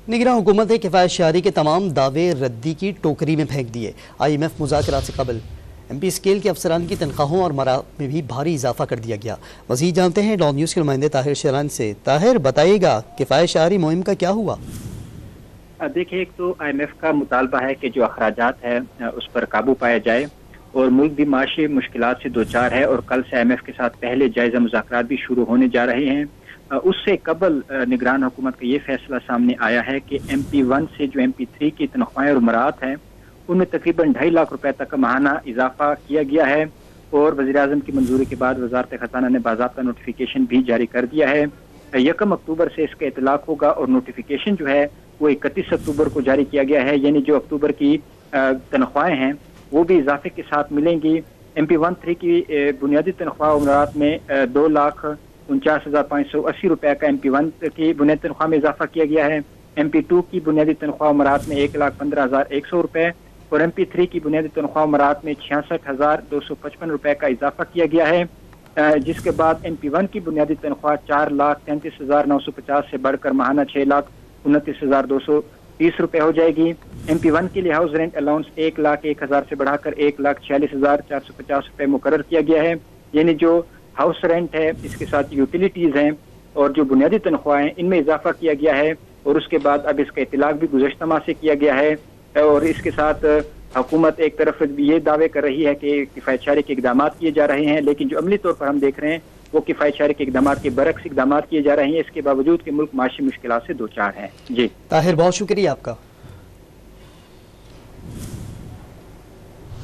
نگراں حکومت نے کفایت شعاری کے تمام دعوے ردی کی ٹوکری میں پھینک دیے۔ IMF مذاکرات سے قبل MP اسکیل کے افسران کی تنخواہوں اور مراتب میں بھی بھاری اضافہ کر دیا گیا۔ مزید جانتے ہیں ڈان نیوز کے نمائندے طاہر شیران سے۔ طاہر، بتائیے گا کفایت شعاری مہم کا کیا ہوا؟ دیکھیں، ایک تو IMF کا مطالبہ ہے کہ جو اخراجات ہے اس پر قابو پایا جائے، اور ملک بھی معاشی مشکلات سے دوچار ہے، اور کل سے IMF کے ساتھ پہلے جائزہ مذاکرات بھی شروع ہونے جا رہے ہیں۔ اس سے قبل نگران حکومت کا یہ فیصلہ سامنے آیا ہے کہ MP1 سے جو MP3 کی تنخواہیں اور مرات ہیں ان میں تقریباً 2.5 لاکھ روپے تک کا ماہانہ اضافہ کیا گیا ہے، اور وزیراعظم کی منظوری کے بعد وزارت خزانہ نے باضابطہ نوٹیفیکیشن بھی جاری کر دیا ہے۔ 1 اکتوبر سے اس کا اطلاق ہوگا، اور نوٹیفیکیشن جو ہے وہ 31 اکتوبر کو جاری کیا گیا ہے، یعنی جو اکتوبر کی تنخواہیں ہیں وہ بھی اضافے کے ساتھ ملیں گی۔ MP13 کی بنیادی تنخواہ و مرات میں 2,49,580 روپے کا MP1 کی بنیادی تنخواہ میں اضافہ کیا گیا ہے۔ MP2 کی بنیادی تنخواہ و مرات میں 1,15,100 روپے اور MP3 کی بنیادی تنخواہ و مرات میں 66,255 روپے کا اضافہ کیا گیا ہے، جس کے بعد MP1 کی بنیادی تنخواہ 4,33,950 سے بڑھ کر ماہانہ 6,29,230 روپے ہو جائے گی۔ MP1 کے لیے ہاؤس رینٹ الاؤنس 1,01,000 سے بڑھا کر 1,46,450 روپے مقرر کیا گیا ہے، یعنی جو ہاؤس رینٹ ہے اس کے ساتھ یوٹیلیٹیز ہیں اور جو بنیادی تنخواہ ہیں ان میں اضافہ کیا گیا ہے، اور اس کے بعد اب اس کا اطلاق بھی گزشتہ ماہ سے کیا گیا ہے۔ اور اس کے ساتھ حکومت ایک طرف یہ دعوے کر رہی ہے کہ کفایت شعاری کے اقدامات کیے جا رہے ہیں، لیکن جو عملی طور پر ہم دیکھ رہے ہیں وہ کفایت شعاری کے اقدامات کے برعکس اقدامات کیے جا رہے ہیں، اس کے باوجود کہ ملک معاشی مشکلات سے دوچار ہے۔ جی طاہر، بہت شکریہ آپ کا۔